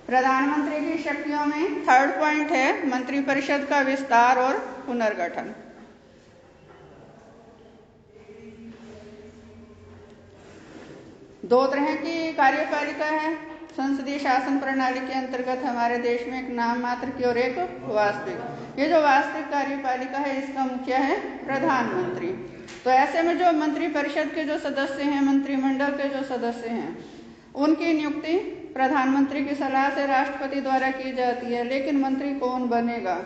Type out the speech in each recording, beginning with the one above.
प्रधानमंत्री की शक्तियों में थर्ड पॉइंट है मंत्रिपरिषद का विस्तार और पुनर्गठन। दो तरह की कार्यपालिका है संसदीय शासन प्रणाली के अंतर्गत हमारे देश में, एक नाम मात्र की और एक वास्तविक। ये जो वास्तविक कार्यपालिका है इसका मुखिया है प्रधानमंत्री। तो ऐसे में जो मंत्रिपरिषद के जो सदस्य हैं, मंत्रिमंडल के जो सदस्य हैं, उनकी नियुक्ति प्रधानमंत्री की सलाह से राष्ट्रपति द्वारा की जाती है। लेकिन मंत्री कौन बनेगा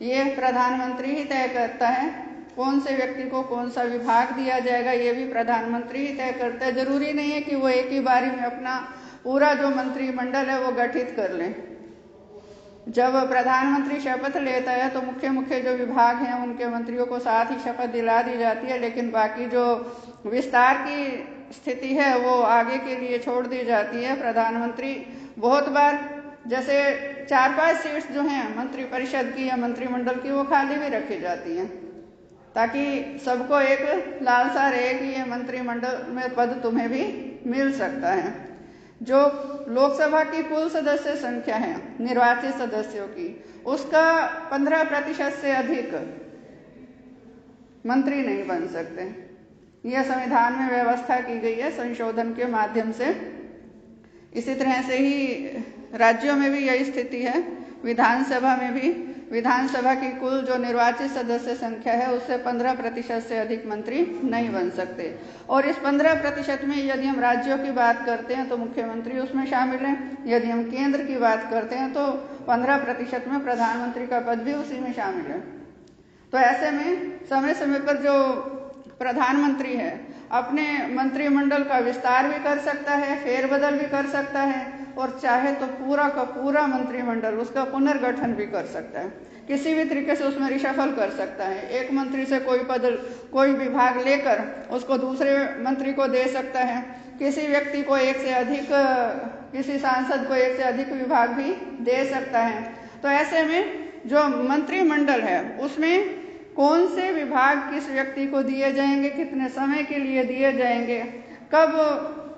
ये प्रधानमंत्री ही तय करता है। कौन से व्यक्ति को कौन सा विभाग दिया जाएगा ये भी प्रधानमंत्री ही तय करता है। जरूरी नहीं है कि वो एक ही बारी में अपना पूरा जो मंत्रिमंडल है वो गठित कर ले। जब प्रधानमंत्री शपथ लेता है तो मुख्य मुख्य जो विभाग हैं उनके मंत्रियों को साथ ही शपथ दिला दी जाती है, लेकिन बाकी जो विस्तार की स्थिति है वो आगे के लिए छोड़ दी जाती है। प्रधानमंत्री बहुत बार जैसे 4-5 सीट्स जो हैं मंत्रिपरिषद की या मंत्रिमंडल की वो खाली भी रखी जाती हैं, ताकि सबको एक लालसा रहे कि ये मंत्रिमंडल में पद तुम्हें भी मिल सकता है। जो लोकसभा की कुल सदस्य संख्या है निर्वाचित सदस्यों की, उसका 15% से अधिक मंत्री नहीं बन सकते। यह संविधान में व्यवस्था की गई है संशोधन के माध्यम से। इसी तरह से ही राज्यों में भी यही स्थिति है। विधानसभा में भी विधानसभा की कुल जो निर्वाचित सदस्य संख्या है उससे 15% से अधिक मंत्री नहीं बन सकते। और इस 15% में यदि हम राज्यों की बात करते हैं तो मुख्यमंत्री उसमें शामिल है। यदि हम केंद्र की बात करते हैं तो 15% में प्रधानमंत्री का पद भी उसी में शामिल है। तो ऐसे में समय समय पर जो प्रधानमंत्री है अपने मंत्रिमंडल का विस्तार भी कर सकता है, फेरबदल भी कर सकता है, और चाहे तो पूरा का पूरा मंत्रिमंडल उसका पुनर्गठन भी कर सकता है। किसी भी तरीके से उसमें रिशफल कर सकता है। एक मंत्री से कोई पद कोई विभाग लेकर उसको दूसरे मंत्री को दे सकता है। किसी व्यक्ति को एक से अधिक, किसी सांसद को एक से अधिक विभाग भी दे सकता है। तो ऐसे में जो मंत्रिमंडल है उसमें कौन से विभाग किस व्यक्ति को दिए जाएंगे, कितने समय के लिए दिए जाएंगे, कब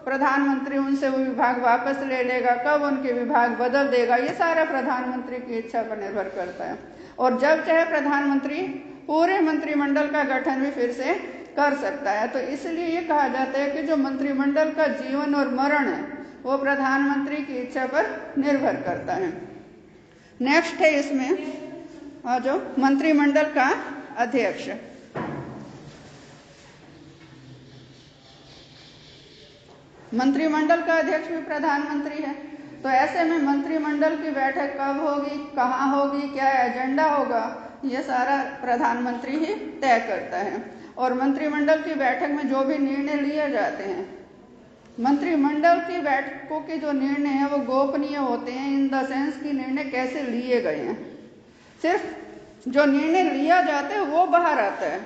प्रधानमंत्री उनसे वो विभाग वापस ले लेगा, कब उनके विभाग बदल देगा, ये सारा प्रधानमंत्री की इच्छा पर निर्भर करता है। और जब चाहे प्रधानमंत्री पूरे मंत्रिमंडल का गठन भी फिर से कर सकता है। तो इसलिए ये कहा जाता है कि जो मंत्रिमंडल का जीवन और मरण है वो प्रधानमंत्री की इच्छा पर निर्भर करता है। नेक्स्ट है इसमें जो मंत्रिमंडल का अध्यक्ष। मंत्रिमंडल का अध्यक्ष भी प्रधानमंत्री है। तो ऐसे में मंत्रिमंडल की बैठक कब होगी, कहाँ होगी, क्या एजेंडा होगा, ये सारा प्रधानमंत्री ही तय करता है। और मंत्रिमंडल की बैठक में जो भी निर्णय लिए जाते हैं, मंत्रिमंडल की बैठकों के जो निर्णय हैं वो गोपनीय होते हैं, इन द सेंस कि निर्णय कैसे लिए गए हैं। सिर्फ जो निर्णय लिया जाता है वो बाहर आता है।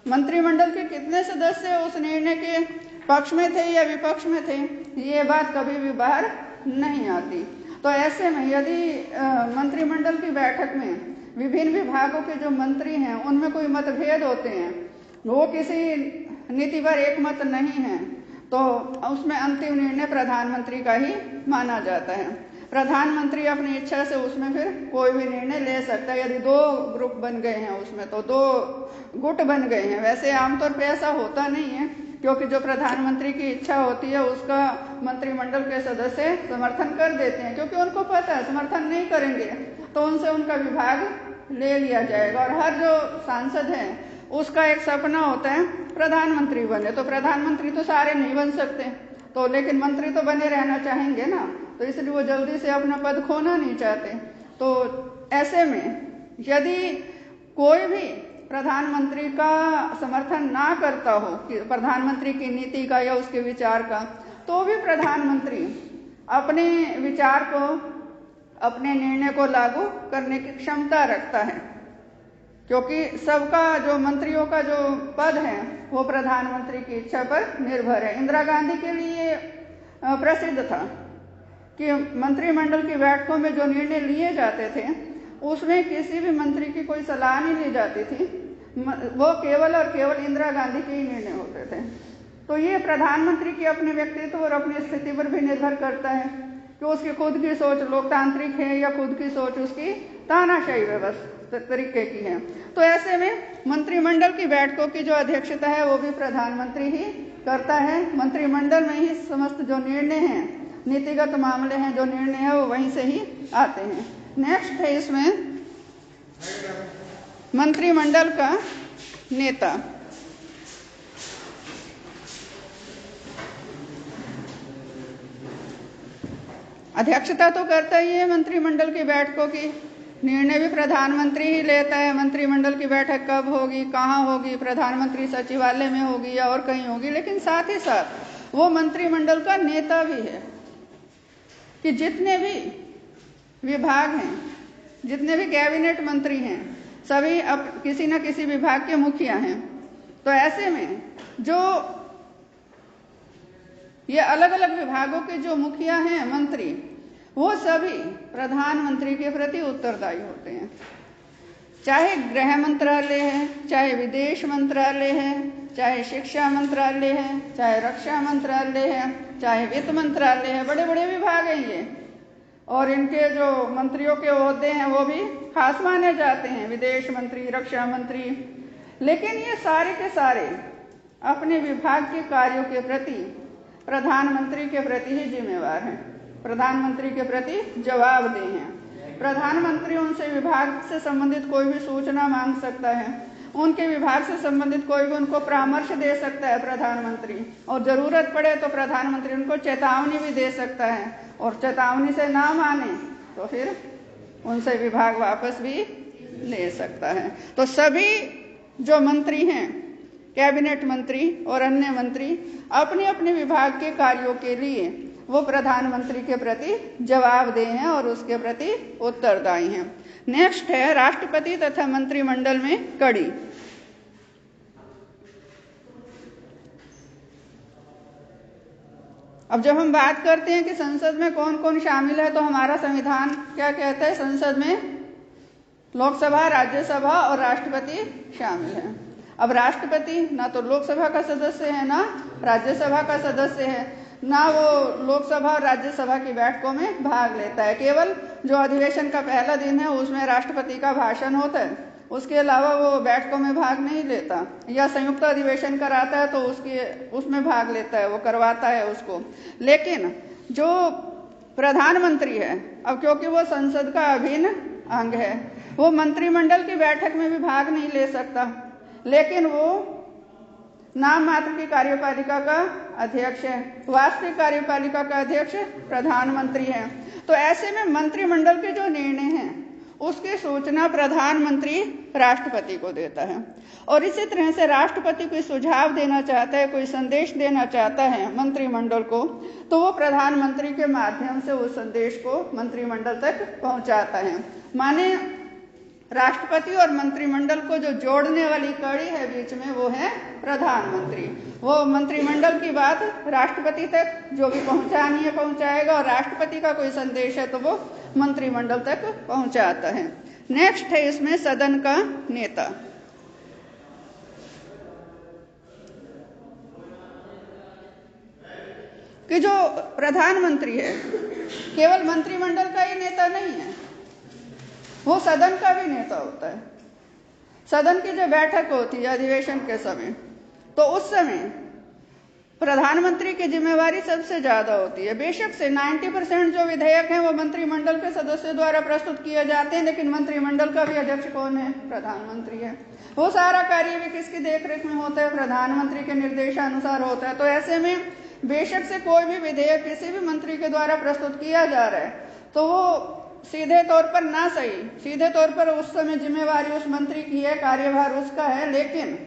मंत्रिमंडल के कितने सदस्य उस निर्णय के पक्ष में थे या विपक्ष में थे, ये बात कभी भी बाहर नहीं आती। तो ऐसे में यदि मंत्रिमंडल की बैठक में विभिन्न विभागों के जो मंत्री हैं उनमें कोई मतभेद होते हैं, वो किसी नीति पर एक मत नहीं है, तो उसमें अंतिम निर्णय प्रधानमंत्री का ही माना जाता है। प्रधानमंत्री अपनी इच्छा से उसमें फिर कोई भी निर्णय ले सकता है। यदि 2 ग्रुप बन गए हैं उसमें तो 2 गुट बन गए हैं। वैसे आमतौर पे ऐसा होता नहीं है, क्योंकि जो प्रधानमंत्री की इच्छा होती है उसका मंत्रिमंडल के सदस्य समर्थन कर देते हैं, क्योंकि उनको पता है समर्थन नहीं करेंगे तो उनसे उनका विभाग ले लिया जाएगा। और हर जो सांसद है उसका एक सपना होता है प्रधानमंत्री बने। तो प्रधानमंत्री तो सारे नहीं बन सकते, तो लेकिन मंत्री तो बने रहना चाहेंगे ना, तो इसलिए वो जल्दी से अपना पद खोना नहीं चाहते। तो ऐसे में यदि कोई भी प्रधानमंत्री का समर्थन ना करता हो कि प्रधानमंत्री की नीति का या उसके विचार का, तो भी प्रधानमंत्री अपने विचार को, अपने निर्णय को लागू करने की क्षमता रखता है, क्योंकि सबका जो मंत्रियों का जो पद है वो प्रधानमंत्री की इच्छा पर निर्भर है। इंदिरा गांधी के लिए प्रसिद्ध था कि मंत्रिमंडल की बैठकों में जो निर्णय लिए जाते थे उसमें किसी भी मंत्री की कोई सलाह नहीं ली जाती थी, वो केवल और केवल इंदिरा गांधी के ही निर्णय होते थे। तो ये प्रधानमंत्री के अपने व्यक्तित्व और अपनी स्थिति पर भी निर्भर करता है कि उसकी खुद की सोच लोकतांत्रिक है या खुद की सोच उसकी तानाशाही व्यवस्था तरीके की है। तो ऐसे में मंत्रिमंडल की बैठकों की जो अध्यक्षता है वो भी प्रधानमंत्री ही करता है। मंत्रिमंडल में ही समस्त जो निर्णय हैं, नीतिगत मामले हैं, जो निर्णय है वो वहीं से ही आते हैं। नेक्स्ट है इसमें मंत्रिमंडल का नेता। अध्यक्षता तो करता ही है मंत्रिमंडल की बैठकों की, निर्णय भी प्रधानमंत्री ही लेता है। मंत्रिमंडल की बैठक कब होगी, कहाँ होगी, प्रधानमंत्री सचिवालय में होगी या और कहीं होगी, लेकिन साथ ही साथ वो मंत्रिमंडल का नेता भी है कि जितने भी विभाग हैं, जितने भी कैबिनेट मंत्री हैं, सभी अब किसी न किसी विभाग के मुखिया हैं। तो ऐसे में जो ये अलग अलग विभागों के जो मुखिया हैं, मंत्री, वो सभी प्रधानमंत्री के प्रति उत्तरदायी होते हैं। चाहे गृह मंत्रालय है, चाहे विदेश मंत्रालय है, चाहे शिक्षा मंत्रालय है, चाहे रक्षा मंत्रालय है, चाहे वित्त मंत्रालय है, बड़े बड़े विभाग हैं ये, और इनके जो मंत्रियों के ओहदे हैं वो भी खास माने जाते हैं, विदेश मंत्री, रक्षा मंत्री। लेकिन ये सारे के सारे अपने विभाग के कार्यों के प्रति प्रधानमंत्री के प्रति ही जिम्मेवार हैं, प्रधानमंत्री के प्रति जवाबदेह हैं। प्रधानमंत्री उनसे विभाग से संबंधित कोई भी सूचना मांग सकता है, उनके विभाग से संबंधित कोई भी उनको परामर्श दे सकता है प्रधानमंत्री, और जरूरत पड़े तो प्रधानमंत्री उनको चेतावनी भी दे सकता है, और चेतावनी से ना माने तो फिर उनसे विभाग वापस भी ले सकता है। तो सभी जो मंत्री हैं, कैबिनेट मंत्री और अन्य मंत्री, अपने अपने विभाग के कार्यों के लिए वो प्रधानमंत्री के प्रति जवाबदेह हैं और उसके प्रति उत्तरदायी हैं। नेक्स्ट है राष्ट्रपति तथा मंत्रिमंडल में कड़ी। अब जब हम बात करते हैं कि संसद में कौन कौन शामिल है, तो हमारा संविधान क्या कहता है? संसद में लोकसभा, राज्यसभा और राष्ट्रपति शामिल है। अब राष्ट्रपति ना तो लोकसभा का सदस्य है, ना राज्यसभा का सदस्य है, ना वो लोकसभा और राज्यसभा की बैठकों में भाग लेता है। केवल जो अधिवेशन का पहला दिन है उसमें राष्ट्रपति का भाषण होता है, उसके अलावा वो बैठकों में भाग नहीं लेता। या संयुक्त अधिवेशन कराता है तो उसमें भाग लेता है, वो करवाता है उसको। लेकिन जो प्रधानमंत्री है, अब क्योंकि वो संसद का अभिन्न अंग है, वो मंत्रिमंडल की बैठक में भी भाग नहीं ले सकता, लेकिन वो नाम मात्र की कार्यपालिका का अध्यक्ष है, वास्तविक कार्यपालिका का अध्यक्ष प्रधानमंत्री है। तो ऐसे में मंत्रिमंडल के जो निर्णय हैं उसकी सूचना प्रधानमंत्री राष्ट्रपति को देता है, और इसी तरह से राष्ट्रपति कोई सुझाव देना चाहता है, कोई संदेश देना चाहता है मंत्रिमंडल को, तो वो प्रधानमंत्री के माध्यम से उस संदेश को मंत्रिमंडल तक पहुंचाता है। माने राष्ट्रपति और मंत्रिमंडल को जो जोड़ने वाली कड़ी है बीच में, वो है प्रधानमंत्री। वो मंत्रिमंडल की बात राष्ट्रपति तक जो भी पहुंचानी है पहुंचाएगा, और राष्ट्रपति का कोई संदेश है तो वो मंत्रिमंडल तक पहुंचाता है। नेक्स्ट है इसमें सदन का नेता। कि जो प्रधानमंत्री है केवल मंत्रिमंडल का ही नेता नहीं है, वो सदन का भी नेता होता है। सदन की जो बैठक होती है अधिवेशन के समय, तो उस समय प्रधानमंत्री की जिम्मेवारी सबसे ज्यादा होती है। बेशक से 90% जो विधेयक हैं वो मंत्रिमंडल के सदस्यों द्वारा प्रस्तुत किए जाते हैं, लेकिन मंत्रिमंडल का भी अध्यक्ष कौन है? प्रधानमंत्री है। वो सारा कार्य भी किसकी देखरेख में होता है? प्रधानमंत्री के निर्देशानुसार होता है। तो ऐसे में बेशक से कोई भी विधेयक किसी भी मंत्री के द्वारा प्रस्तुत किया जा रहा है, तो वो सीधे तौर पर ना सही, सीधे तौर पर उस समय जिम्मेवारी उस मंत्री की है, कार्यभार उसका है, लेकिन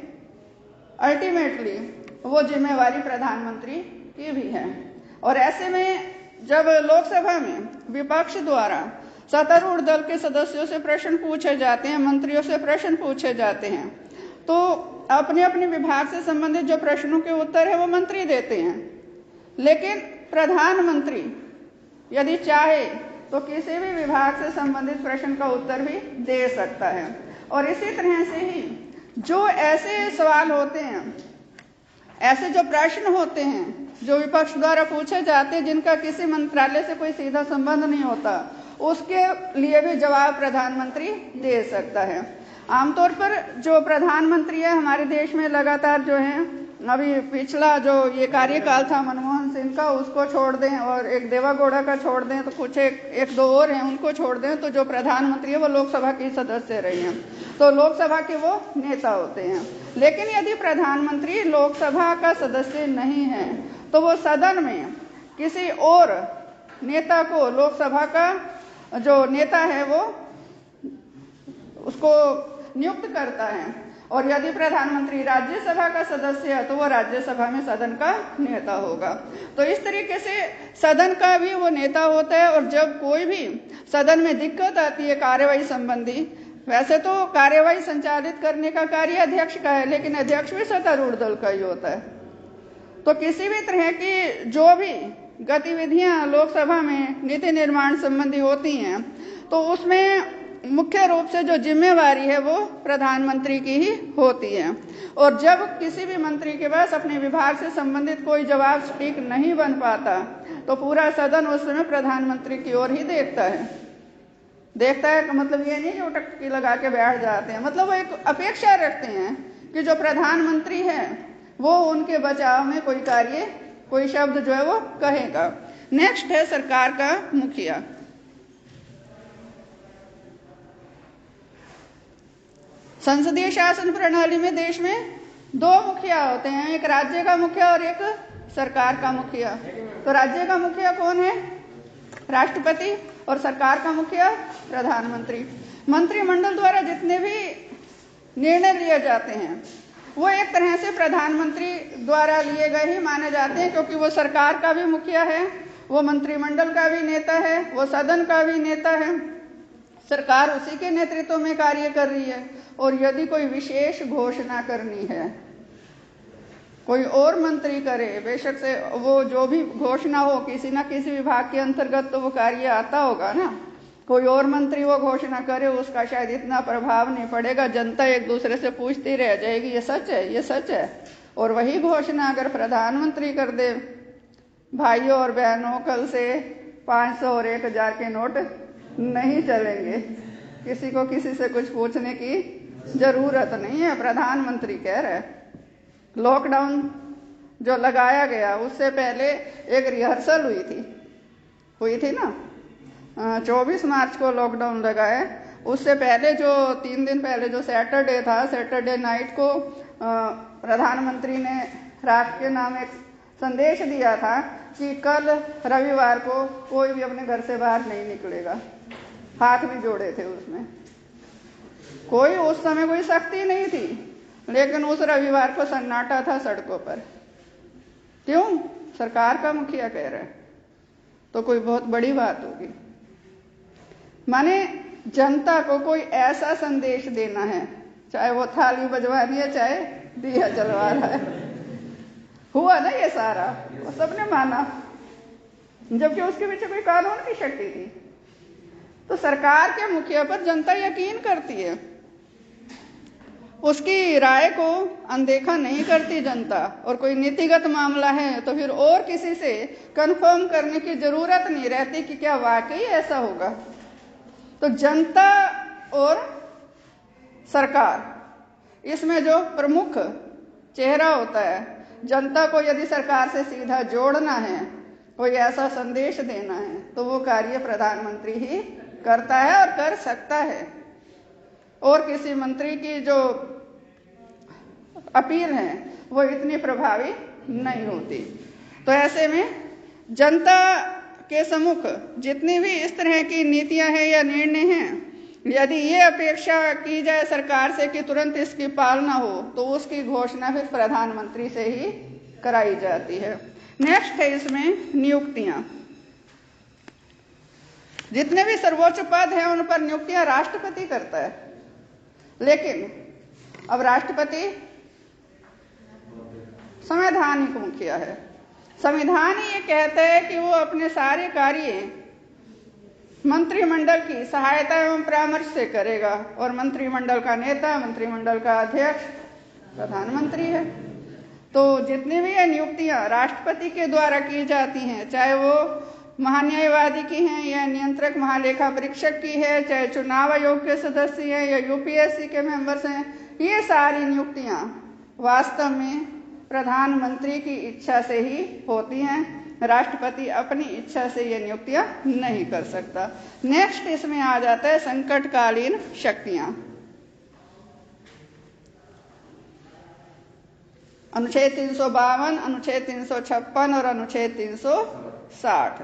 अल्टीमेटली वो जिम्मेवारी प्रधानमंत्री की भी है। और ऐसे में जब लोकसभा में विपक्ष द्वारा सत्तारूढ़ दल के सदस्यों से प्रश्न पूछे जाते हैं, मंत्रियों से प्रश्न पूछे जाते हैं, तो अपने अपने विभाग से संबंधित जो प्रश्नों के उत्तर है वो मंत्री देते हैं, लेकिन प्रधानमंत्री यदि चाहे तो किसी भी विभाग से संबंधित प्रश्न का उत्तर भी दे सकता है। और इसी तरह से ही जो ऐसे सवाल होते हैं ऐसे जो प्रश्न होते हैं जो विपक्ष द्वारा पूछे जाते हैं, जिनका किसी मंत्रालय से कोई सीधा संबंध नहीं होता, उसके लिए भी जवाब प्रधानमंत्री दे सकता है। आमतौर पर जो प्रधानमंत्री है हमारे देश में लगातार जो है, अभी पिछला जो ये कार्यकाल था मनमोहन सिंह का, उसको छोड़ दें और एक देवागौड़ा का छोड़ दें, तो कुछ एक दो और हैं उनको छोड़ दें, तो जो प्रधानमंत्री है वो लोकसभा की सदस्य रहे हैं, तो लोकसभा के वो नेता होते हैं। लेकिन यदि प्रधानमंत्री लोकसभा का सदस्य नहीं है तो वो सदन में किसी और नेता को, लोकसभा का जो नेता है वो उसको नियुक्त करता है, और यदि प्रधानमंत्री राज्यसभा का सदस्य है तो वो राज्यसभा में सदन का नेता होगा। तो इस तरीके से सदन का भी वो नेता होता है। और जब कोई भी सदन में दिक्कत आती है कार्यवाही संबंधी, वैसे तो कार्यवाही संचालित करने का कार्य अध्यक्ष का है, लेकिन अध्यक्ष भी सत्तारूढ़ दल का ही होता है। तो किसी भी तरह की जो भी गतिविधियां लोकसभा में नीति निर्माण संबंधी होती हैं, तो उसमें मुख्य रूप से जो जिम्मेवारी है वो प्रधानमंत्री की ही होती है। और जब किसी भी मंत्री के पास अपने विभाग से संबंधित कोई जवाब सटीक नहीं बन पाता, तो पूरा सदन उस समय प्रधानमंत्री की ओर ही देखता है का मतलब ये नहीं कि वो टकटकी लगा के बैठ जाते हैं, मतलब वो एक अपेक्षा रखते हैं कि जो प्रधानमंत्री है वो उनके बचाव में कोई कार्य, कोई शब्द जो है वो कहेगा। नेक्स्ट है सरकार का मुखिया। संसदीय शासन प्रणाली में देश में दो मुखिया होते हैं, एक राज्य का मुखिया और एक सरकार का मुखिया। तो राज्य का मुखिया कौन है? राष्ट्रपति, और सरकार का मुखिया प्रधानमंत्री। मंत्रिमंडल द्वारा जितने भी निर्णय लिए जाते हैं वो एक तरह से प्रधानमंत्री द्वारा लिए गए ही माने जाते हैं, क्योंकि वो सरकार का भी मुखिया है, वो मंत्रिमंडल का भी नेता है, वो सदन का भी नेता है, सरकार उसी के नेतृत्व में कार्य कर रही है। और यदि कोई विशेष घोषणा करनी है, कोई और मंत्री करे, बेशक से वो जो भी घोषणा हो किसी ना किसी विभाग के अंतर्गत तो वो कार्य आता होगा ना, कोई और मंत्री वो घोषणा करे, उसका शायद इतना प्रभाव नहीं पड़ेगा, जनता एक दूसरे से पूछती रह जाएगी ये सच है, ये सच है। और वही घोषणा अगर प्रधानमंत्री कर दे, भाइयों और बहनों कल से 500 और 1000 के नोट नहीं चलेंगे, किसी को किसी से कुछ पूछने की जरूरत नहीं है, प्रधानमंत्री कह रहे। लॉकडाउन जो लगाया गया उससे पहले एक रिहर्सल हुई थी ना, 24 मार्च को लॉकडाउन लगाए, उससे पहले जो 3 दिन पहले जो सैटरडे था, सैटरडे नाइट को प्रधानमंत्री ने राष्ट्र के नाम एक संदेश दिया था कि कल रविवार को कोई भी अपने घर से बाहर नहीं निकलेगा। हाथ भी जोड़े थे उसमें, कोई उस समय कोई सख्ती नहीं थी, लेकिन उस रविवार को सन्नाटा था सड़कों पर। क्यों? सरकार का मुखिया कह रहा है, तो कोई बहुत बड़ी बात होगी। माने जनता को कोई ऐसा संदेश देना है, चाहे वो थाली बजवानी है चाहे दिया जलवा रहा है। हुआ ना ये सारा, वो सबने माना, जबकि उसके पीछे कोई कानून की शक्ति थी। तो सरकार के मुखिया पर जनता यकीन करती है, उसकी राय को अनदेखा नहीं करती जनता। और कोई नीतिगत मामला है तो फिर और किसी से कंफर्म करने की जरूरत नहीं रहती कि क्या वाकई ऐसा होगा। तो जनता और सरकार, इसमें जो प्रमुख चेहरा होता है, जनता को यदि सरकार से सीधा जोड़ना है, कोई ऐसा संदेश देना है, तो वो कार्य प्रधानमंत्री ही करता है और कर सकता है। और किसी मंत्री की जो अपील है वो इतनी प्रभावी नहीं होती। तो ऐसे में जनता के सम्मुख जितनी भी इस तरह की नीतियां हैं या निर्णय हैं, यदि ये अपेक्षा की जाए सरकार से कि तुरंत इसकी पालना हो, तो उसकी घोषणा फिर प्रधानमंत्री से ही कराई जाती है। नेक्स्ट है इसमें नियुक्तियां। जितने भी सर्वोच्च पद हैं उन पर नियुक्तियां राष्ट्रपति करता है, लेकिन अब राष्ट्रपति संवैधानिक मुखिया है। संविधान ये कहता है कि वो अपने सारे कार्य मंत्रिमंडल की सहायता एवं परामर्श से करेगा, और मंत्रिमंडल का नेता, मंत्रिमंडल का अध्यक्ष प्रधानमंत्री है। तो जितनी भी ये नियुक्तियां राष्ट्रपति के द्वारा की जाती हैं, चाहे वो महान्यायवादी की हैं या नियंत्रक महालेखा परीक्षक की है, चाहे चुनाव आयोग के सदस्य हैं या यूपीएससी के मेंबर्स हैं, ये सारी नियुक्तियां वास्तव में प्रधानमंत्री की इच्छा से ही होती हैं। राष्ट्रपति अपनी इच्छा से ये नियुक्तियां नहीं कर सकता। नेक्स्ट इसमें आ जाता है संकटकालीन शक्तियां। अनुच्छेद 352, अनुच्छेद 356 और अनुच्छेद 360।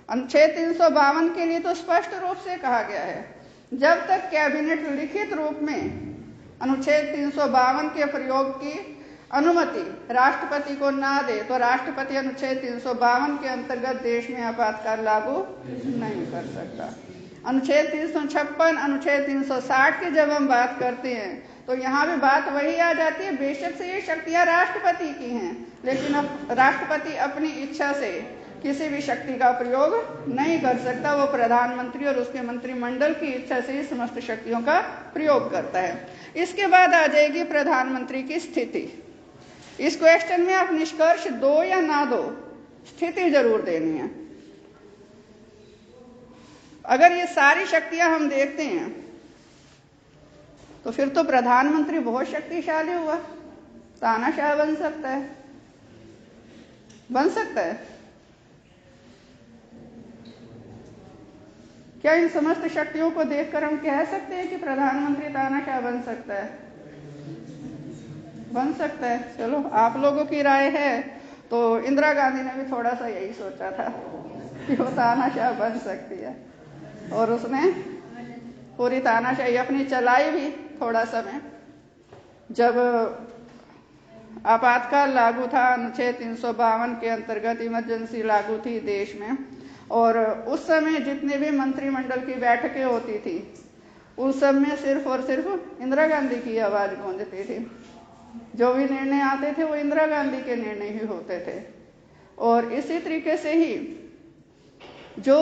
अनुच्छेद 352 के लिए तो स्पष्ट रूप से कहा गया है, जब तक कैबिनेट लिखित रूप में अनुच्छेद 352 के प्रयोग की अनुमति राष्ट्रपति को ना दे तो राष्ट्रपति अनुच्छेद 352 के अंतर्गत देश में आपातकाल लागू नहीं कर सकता। अनुच्छेद 356, अनुच्छेद 360 की जब हम बात करते हैं तो यहाँ भी बात वही आ जाती है, बेशक से ये शक्तियां राष्ट्रपति की हैं, लेकिन अब राष्ट्रपति अपनी इच्छा से किसी भी शक्ति का प्रयोग नहीं कर सकता। वो प्रधानमंत्री और उसके मंत्रिमंडल की इच्छा से ही समस्त शक्तियों का प्रयोग करता है। इसके बाद आ जाएगी प्रधानमंत्री की स्थिति। इस क्वेश्चन में आप निष्कर्ष दो या ना दो, स्थिति जरूर देनी है। अगर ये सारी शक्तियां हम देखते हैं तो फिर तो प्रधानमंत्री बहुत शक्तिशाली हुआ, तानाशाह बन सकता है, बन सकता है। क्या इन समस्त शक्तियों को देखकर हम कह सकते हैं कि प्रधानमंत्री तानाशाह बन सकता है? बन सकता है। चलो आप लोगों की राय है तो इंदिरा गांधी ने भी थोड़ा सा यही सोचा था कि वो तानाशाह बन सकती है, और उसने पूरी तानाशाही अपनी चलाई भी थोड़ा समय। जब आपातकाल लागू था, अनुच्छेद 352 के अंतर्गत इमरजेंसी लागू थी देश में, और उस समय जितने भी मंत्रिमंडल की बैठकें होती थी उस सब में सिर्फ और सिर्फ इंदिरा गांधी की आवाज गूंजती थी। जो भी निर्णय आते थे वो इंदिरा गांधी के निर्णय ही होते थे। और इसी तरीके से ही जो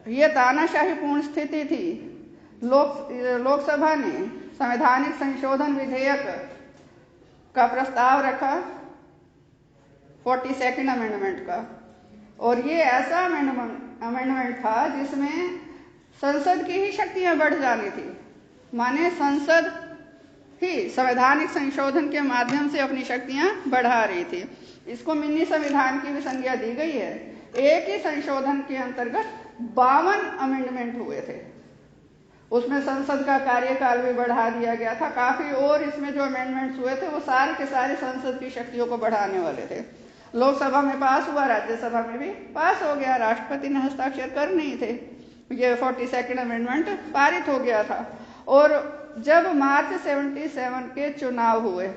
ये तानाशाही पूर्ण स्थिति थी, लोकसभा ने संवैधानिक संशोधन विधेयक का प्रस्ताव रखा 42nd अमेंडमेंट का, और ये ऐसा अमेंडमेंट था जिसमें संसद की ही शक्तियां बढ़ जानी थी। माने संसद ही संवैधानिक संशोधन के माध्यम से अपनी शक्तियां बढ़ा रही थी। इसको मिनी संविधान की भी संज्ञा दी गई है। एक ही संशोधन के अंतर्गत 52 अमेंडमेंट हुए थे। उसमें संसद का कार्यकाल भी बढ़ा दिया गया था। काफी और इसमें जो अमेंडमेंट्स हुए थे वो सारे के सारे संसद की शक्तियों को बढ़ाने वाले थे। लोकसभा में पास हुआ, राज्यसभा में भी पास हो गया, राष्ट्रपति ने हस्ताक्षर कर नहीं थे। ये 42nd अमेंडमेंट पारित हो गया था। और जब मार्च 77 के चुनाव हुए,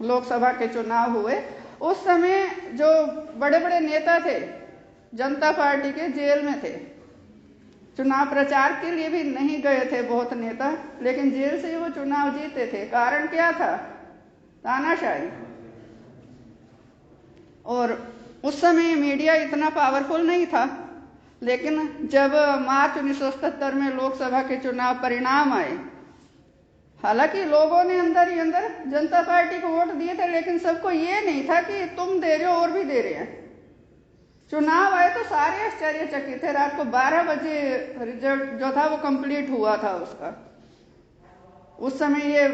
लोकसभा के चुनाव हुए, उस समय जो बड़े बड़े नेता थे जनता पार्टी के जेल में थे। चुनाव प्रचार के लिए भी नहीं गए थे बहुत नेता, लेकिन जेल से ही वो चुनाव जीते थे। कारण क्या था? तानाशाही। और उस समय मीडिया इतना पावरफुल नहीं था, लेकिन जब मार्च 1977 में लोकसभा के चुनाव परिणाम आए, हालांकि लोगों ने अंदर ही अंदर जनता पार्टी को वोट दिए थे, लेकिन सबको ये नहीं था कि तुम दे रहे हो और भी दे रहे हैं। चुनाव आए तो सारे आश्चर्यचकित थे। रात को 12 बजे रिजल्ट जो था वो कंप्लीट हुआ था उसका। उस समय ये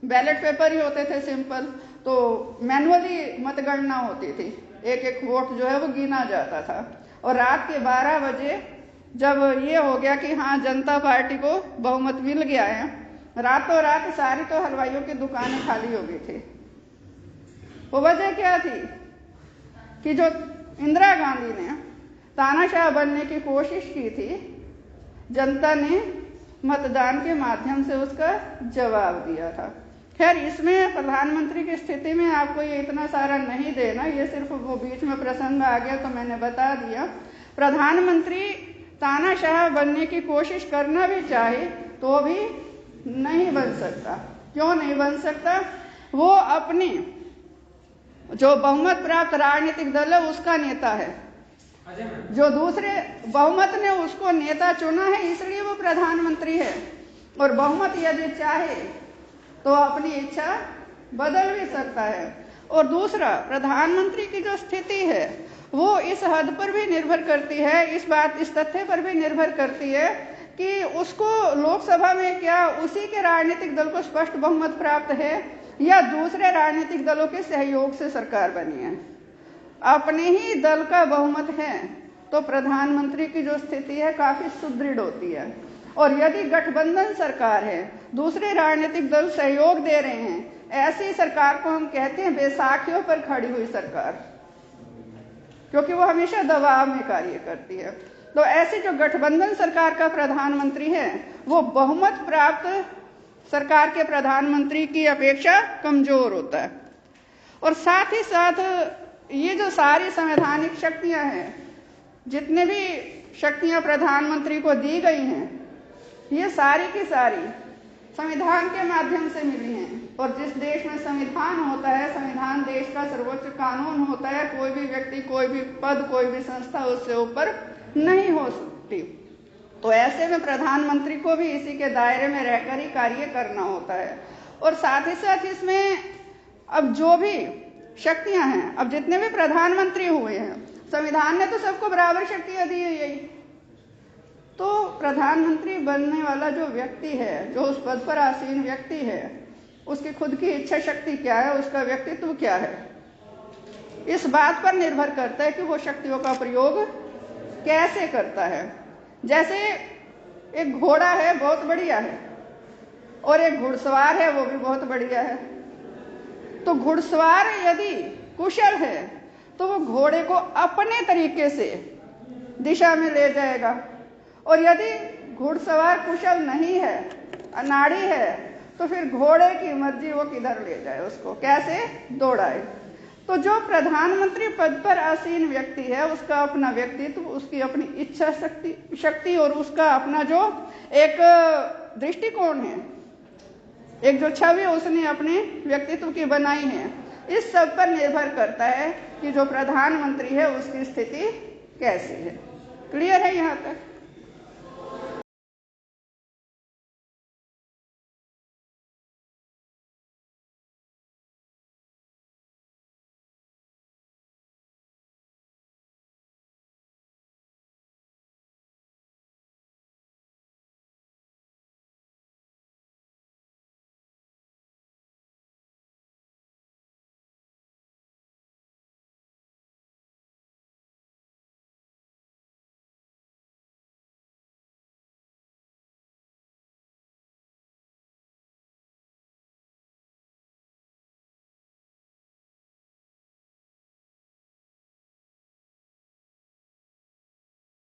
बैलेट पेपर ही होते थे सिंपल, तो मैनुअली मतगणना होती थी, एक एक वोट जो है वो गिना जाता था। और रात के 12 बजे जब ये हो गया कि हाँ जनता पार्टी को बहुमत मिल गया है, रातों रात सारी तो हलवाइयों की दुकानें खाली हो गई थी। वो वजह क्या थी कि जो इंदिरा गांधी ने तानाशाह बनने की कोशिश की थी, जनता ने मतदान के माध्यम से उसका जवाब दिया था। खैर, इसमें प्रधानमंत्री की स्थिति में आपको ये इतना सारा नहीं देना, ये सिर्फ वो बीच में प्रसंग आ गया तो मैंने बता दिया। प्रधानमंत्री तानाशाह बनने की कोशिश करना भी चाहे तो भी नहीं बन सकता। क्यों नहीं बन सकता? वो अपनी जो बहुमत प्राप्त राजनीतिक दल है उसका नेता है, जो दूसरे बहुमत ने उसको नेता चुना है, इसलिए वो प्रधानमंत्री है। और बहुमत यदि चाहे तो अपनी इच्छा बदल भी सकता है। और दूसरा, प्रधानमंत्री की जो स्थिति है वो इस हद पर भी निर्भर करती है, इस तथ्य पर भी निर्भर करती है कि उसको लोकसभा में क्या उसी के राजनीतिक दल को स्पष्ट बहुमत प्राप्त है या दूसरे राजनीतिक दलों के सहयोग से सरकार बनी है। अपने ही दल का बहुमत है तो प्रधानमंत्री की जो स्थिति है काफी सुदृढ़ होती है। और यदि गठबंधन सरकार है, दूसरे राजनीतिक दल सहयोग दे रहे हैं, ऐसी सरकार को हम कहते हैं बैसाखियों पर खड़ी हुई सरकार, क्योंकि वो हमेशा दबाव में कार्य करती है। तो ऐसी जो गठबंधन सरकार का प्रधानमंत्री है वो बहुमत प्राप्त सरकार के प्रधानमंत्री की अपेक्षा कमजोर होता है। और साथ ही साथ ये जो सारी संवैधानिक शक्तियां हैं, जितने भी शक्तियां प्रधानमंत्री को दी गई हैं, ये सारी की सारी संविधान के माध्यम से मिली हैं। और जिस देश में संविधान होता है, संविधान देश का सर्वोच्च कानून होता है, कोई भी व्यक्ति, कोई भी पद, कोई भी संस्था उससे ऊपर नहीं हो सकती। तो ऐसे में प्रधानमंत्री को भी इसी के दायरे में रहकर ही कार्य करना होता है। और साथ ही साथ इसमें अब जो भी शक्तियां हैं, अब जितने भी प्रधानमंत्री हुए हैं, संविधान ने तो सबको बराबर शक्तियां दी है यही। तो प्रधानमंत्री बनने वाला जो व्यक्ति है, जो उस पद पर आसीन व्यक्ति है, उसकी खुद की इच्छा शक्ति क्या है, उसका व्यक्तित्व क्या है, इस बात पर निर्भर करता है कि वो शक्तियों का प्रयोग कैसे करता है। जैसे एक घोड़ा है, बहुत बढ़िया है, और एक घुड़सवार है, वो भी बहुत बढ़िया है। तो घुड़सवार यदि कुशल है तो वो घोड़े को अपने तरीके से दिशा में ले जाएगा, और यदि घुड़सवार कुशल नहीं है, अनाड़ी है, तो फिर घोड़े की मर्जी वो किधर ले जाए, उसको कैसे दौड़ाए। तो जो प्रधानमंत्री पद पर आसीन व्यक्ति है, उसका अपना व्यक्तित्व, उसकी अपनी इच्छा शक्ति और उसका अपना जो एक दृष्टिकोण है, एक जो छवि उसने अपने व्यक्तित्व की बनाई है, इस सब पर निर्भर करता है कि जो प्रधानमंत्री है उसकी स्थिति कैसी है। क्लियर है यहाँ तक?